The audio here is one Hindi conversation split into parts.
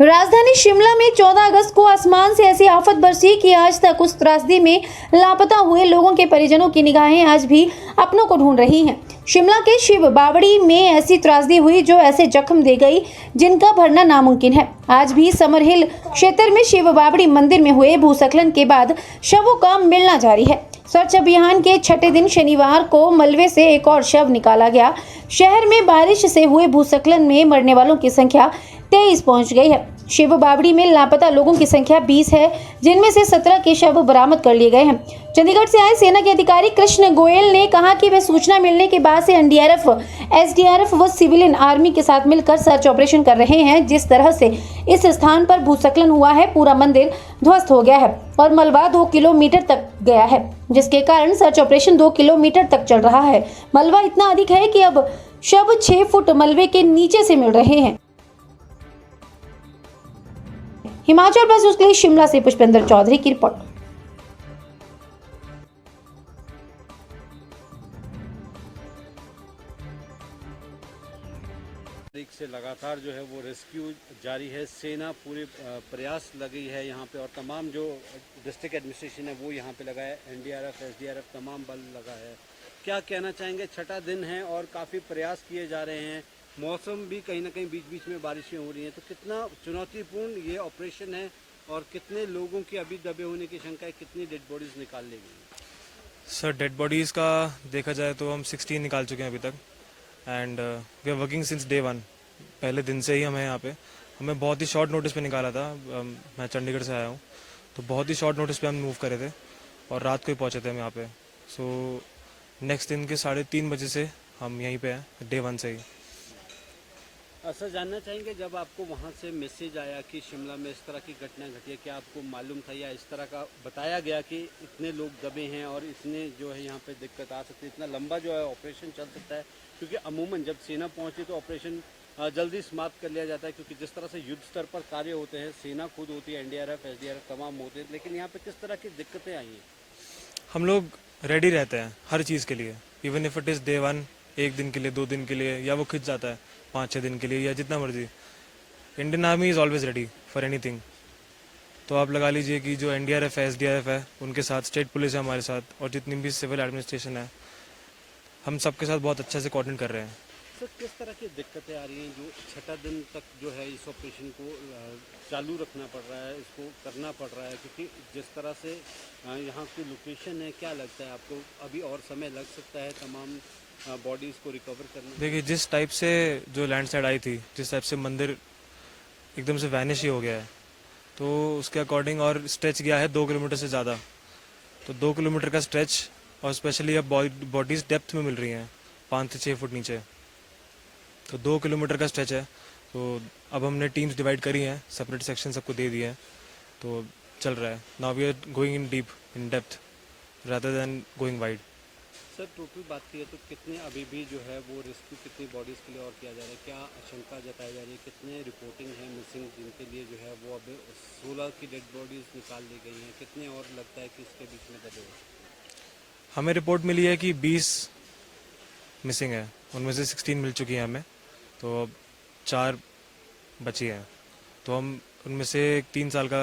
राजधानी शिमला में 14 अगस्त को आसमान से ऐसी आफत बरसी कि आज तक उस त्रासदी में लापता हुए लोगों के परिजनों की निगाहें आज भी अपनों को ढूंढ रही हैं। शिमला के शिव बावड़ी में ऐसी त्रासदी हुई जो ऐसे जख्म दे गई जिनका भरना नामुमकिन है। आज भी समर हिल क्षेत्र में शिव बावड़ी मंदिर में हुए भूस्खलन के बाद शवों का मिलना जारी है। सर्च अभियान के छठे दिन शनिवार को मलबे से एक और शव निकाला गया। शहर में बारिश से हुए भूस्खलन में मरने वालों की संख्या 23 पहुंच गई है। शिव बावड़ी में लापता लोगों की संख्या 20 है, जिनमें से 17 के शव बरामद कर लिए गए हैं। चंडीगढ़ से आए सेना के अधिकारी कृष्ण गोयल ने कहा कि वे सूचना मिलने के बाद से एनडीआरएफ, एसडीआरएफ व सिविलियन आर्मी के साथ मिलकर सर्च ऑपरेशन कर रहे हैं। जिस तरह से इस स्थान पर भूस्खलन हुआ है, पूरा मंदिर ध्वस्त हो गया है और मलबा 2 किलोमीटर तक गया है, जिसके कारण सर्च ऑपरेशन 2 किलोमीटर तक चल रहा है। मलबा इतना अधिक है कि अब शव 6 फुट मलबे के नीचे से मिल रहे हैं। हिमाचल बस उसके लिए शिमला से पुष्पेंद्र चौधरी की रिपोर्ट। से लगातार जो है वो रेस्क्यू जारी है। सेना पूरे प्रयास लगी है यहाँ पे और तमाम जो डिस्ट्रिक्ट एडमिनिस्ट्रेशन है वो यहाँ पे लगा है। एनडीआरएफ, एसडीआरएफ तमाम बल लगा है। क्या कहना चाहेंगे? छठा दिन है और काफ़ी प्रयास किए जा रहे हैं। मौसम भी कहीं ना कहीं बीच बीच में बारिशें हो रही हैं, तो कितना चुनौतीपूर्ण ये ऑपरेशन है और कितने लोगों की अभी दबे होने की शंका है? कितनी डेड बॉडीज निकाल ली गई? सर, डेड बॉडीज़ का देखा जाए तो हम 16 निकाल चुके हैं अभी तक and we are working since day 1। पहले दिन से ही हमें यहाँ पे हमें बहुत ही शॉर्ट नोटिस पे निकाला था। मैं चंडीगढ़ से आया हूँ, तो बहुत ही शॉर्ट नोटिस पे हम मूव करे थे और रात को ही पहुँचे थे हम यहाँ पे। सो नेक्स्ट दिन के 3:30 बजे से हम यहीं पे हैं, डे 1 से ही। सर, जानना चाहेंगे जब आपको वहाँ से मैसेज आया कि शिमला में इस तरह की घटना घटी है, क्या आपको मालूम था या इस तरह का बताया गया कि इतने लोग दबे हैं और इतने जो है यहाँ पे दिक्कत आ सकती है, इतना लंबा जो है ऑपरेशन चल सकता है? क्योंकि अमूमन जब सेना पहुँची तो ऑपरेशन जल्दी समाप्त कर लिया जाता है, क्योंकि जिस तरह से युद्ध स्तर पर कार्य होते हैं, सेना खुद होती है, एनडीआरएफ, एसडीआरएफ तमाम होते हैं, लेकिन यहाँ पे किस तरह की दिक्कतें आई हैं? हम लोग रेडी रहते हैं हर चीज़ के लिए, even if it is day 1, 1 दिन के लिए, 2 दिन के लिए, या वो खिंच जाता है 5-6 दिन के लिए या जितना मर्जी। Indian army is always ready for anything. तो आप लगा लीजिए कि जो एनडीआरएफ है, एसडीआरएफ है, उनके साथ स्टेट पुलिस है हमारे साथ, और जितनी भी सिविल एडमिनिस्ट्रेशन है, हम सबके साथ बहुत अच्छे से कोऑर्डिनेट कर रहे हैं। सर, किस तरह की दिक्कतें आ रही हैं जो छठा दिन तक जो है इस ऑपरेशन को चालू रखना पड़ रहा है, इसको करना पड़ रहा है? क्योंकि जिस तरह से यहाँ की लोकेशन है, क्या लगता है आपको अभी और समय लग सकता है तमाम बॉडीज़ को रिकवर करने में? देखिए, जिस टाइप से जो लैंडस्लाइड आई थी, जिस टाइप से मंदिर एकदम से वैनिश ही हो गया है, तो उसके अकॉर्डिंग और स्ट्रेच गया है 2 किलोमीटर से ज़्यादा। तो 2 किलोमीटर का स्ट्रेच, और स्पेशली अब बॉडीज़ डेप्थ में मिल रही हैं 5 से 6 फुट नीचे, तो 2 किलोमीटर का स्ट्रेच है। तो अब हमने टीम्स डिवाइड करी हैं, सेपरेट सेक्शन सबको दे दिए हैं, तो चल रहा है। Now we are going in deep, in depth rather than going wide. Sir, total बात की है तो कितने अभी भी जो है वो रेस्क्यू कितनी बॉडीज़ के लिए और किया जा रहा है? क्या आशंका जताई जा रही है? कितने रिपोर्टिंग है मिसिंग, जिनके लिए जो है वो अब 16 की डेड बॉडीज़ निकाल ली गई हैं? कितने और लगता है कि इसके बीच में दबे हो? हमें रिपोर्ट मिली है कि 20 मिसिंग है, उनमें से 16 मिल चुकी हैं हमें, तो अब 4 बची हैं। तो हम उनमें से एक 3 साल का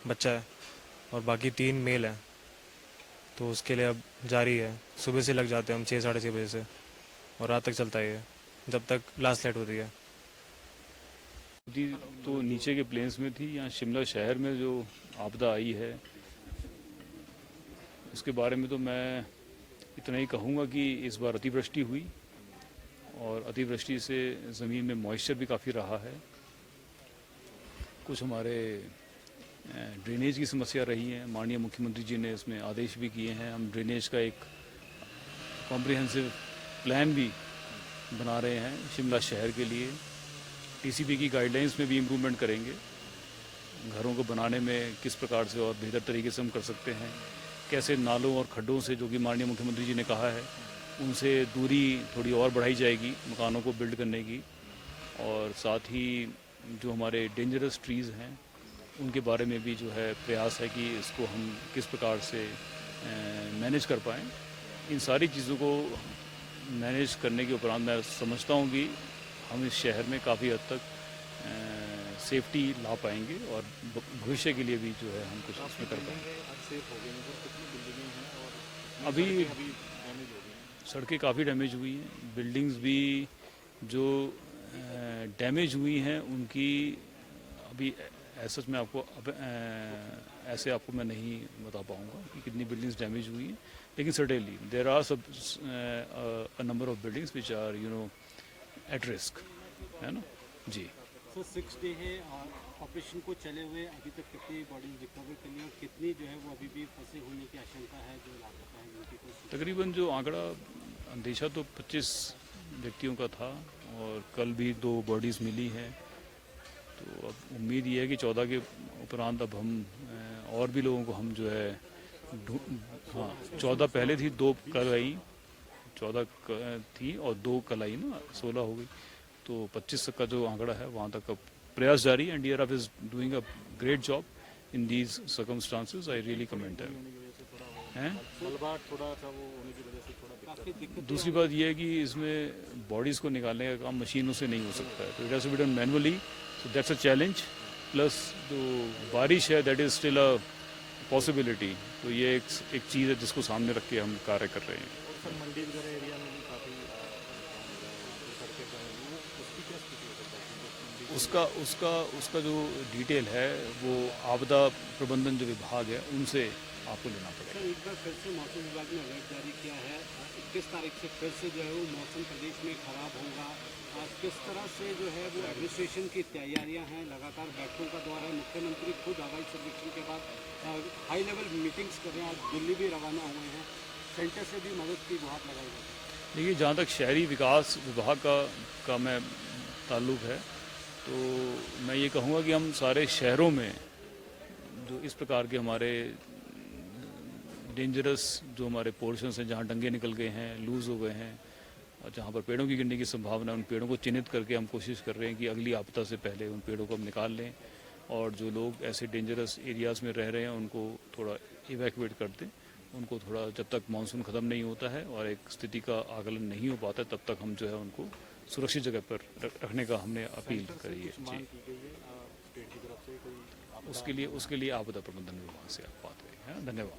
बच्चा है और बाकी 3 मेल हैं, तो उसके लिए अब जारी है। सुबह से लग जाते हैं हम 6, साढ़े 6 बजे से, और रात तक चलता है ये, जब तक लास्ट लाइट होती है। तो नीचे के प्लेन्स में थी। यहाँ शिमला शहर में जो आपदा आई है उसके बारे में तो मैं इतना ही कहूँगा कि इस बार अतिवृष्टि हुई और अतिवृष्टि से ज़मीन में मॉइस्चर भी काफ़ी रहा है। कुछ हमारे ड्रेनेज की समस्या रही है। माननीय मुख्यमंत्री जी ने इसमें आदेश भी किए हैं। हम ड्रेनेज का एक कॉम्प्रिहेंसिव प्लान भी बना रहे हैं शिमला शहर के लिए। टीसीपी की गाइडलाइंस में भी इम्प्रूवमेंट करेंगे। घरों को बनाने में किस प्रकार से और बेहतर तरीके से हम कर सकते हैं, कैसे नालों और खड्डों से, जो कि माननीय मुख्यमंत्री जी ने कहा है, उनसे दूरी थोड़ी और बढ़ाई जाएगी मकानों को बिल्ड करने की। और साथ ही जो हमारे डेंजरस ट्रीज़ हैं उनके बारे में भी जो है प्रयास है कि इसको हम किस प्रकार से मैनेज कर पाएँ। इन सारी चीज़ों को मैनेज करने के उपरांत मैं समझता हूँ कि हम इस शहर में काफ़ी हद तक सेफ्टी ला पाएंगे और भविष्य के लिए भी जो है हम कुछ इसमें कर पाएंगे। अभी सड़कें काफ़ी डैमेज हुई हैं, बिल्डिंग्स भी जो डैमेज हुई हैं उनकी अभी ऐसा मैं आपको ऐसे आपको मैं नहीं बता पाऊँगा कि कितनी बिल्डिंग्स डैमेज हुई हैं, लेकिन सर्टेनली देर आर सब a number of buildings which are at risk, है ना जी। सर 6 डे है और ऑपरेशन को चले हुए अभी तक कितनी बॉडीज रिकवर करनी है और कितनी जो है वो अभी भी फंसे होने की आशंका है जो लापता है उनकी कोई? तकरीबन जो आंकड़ा अंदेशा तो 25 व्यक्तियों का था और कल भी 2 बॉडीज़ मिली हैं, तो अब उम्मीद ये है कि 14 के उपरांत अब हम और भी लोगों को हम जो है हाँ 14 पहले थी, 2 कल आई, 14 थी और 2 कल आई ना, 16 हो गई, तो 25 तक का जो आंकड़ा है वहाँ तक का प्रयास जारी है। NDRF is doing a great job in these circumstances, I really comment है। दूसरी बात यह है कि इसमें बॉडीज़ को निकालने का काम मशीनों से नहीं हो सकता है, तो it has to be done manually, so that's a challenge. Plus जो बारिश है that is still a possibility, तो ये एक चीज़ है जिसको सामने रख के हम कार्य कर रहे हैं। उसका जो डिटेल है वो आपदा प्रबंधन जो विभाग है उनसे आपको लेना पड़ेगा। सर एक बार फिर से मौसम विभाग ने अलर्ट जारी किया है, 21 तारीख से फिर से जो है वो मौसम प्रदेश में खराब होगा। किस तरह से जो है वो एडमिनिस्ट्रेशन की तैयारियां हैं, लगातार बैठकों का दौर है, मुख्यमंत्री खुद हवाई सर्वेक्षण के बाद हाई लेवल मीटिंग्स कर रहे हैं, आज दिल्ली भी रवाना हुए हैं, सेंटर से भी मदद की गुहार लगाई गई है। देखिए जहाँ तक शहरी विकास विभाग का मैं ताल्लुक़ है, तो मैं ये कहूँगा कि हम सारे शहरों में जो इस प्रकार के हमारे डेंजरस जो हमारे पोर्शंस हैं, जहाँ डंगे निकल गए हैं, लूज़ हो गए हैं और जहाँ पर पेड़ों की गिरने की संभावना है, उन पेड़ों को चिन्हित करके हम कोशिश कर रहे हैं कि अगली आपदा से पहले उन पेड़ों को हम निकाल लें और जो लोग ऐसे डेंजरस एरियाज़ में रह रहे हैं उनको थोड़ा इवैक्यूएट कर दें, उनको थोड़ा जब तक मानसून ख़त्म नहीं होता है और एक स्थिति का आकलन नहीं हो पाता तब तक हम जो है उनको सुरक्षित जगह पर रखने का हमने अपील करी है जी। उसके लिए आपदा प्रबंधन विभाग से आप बात करें। धन्यवाद।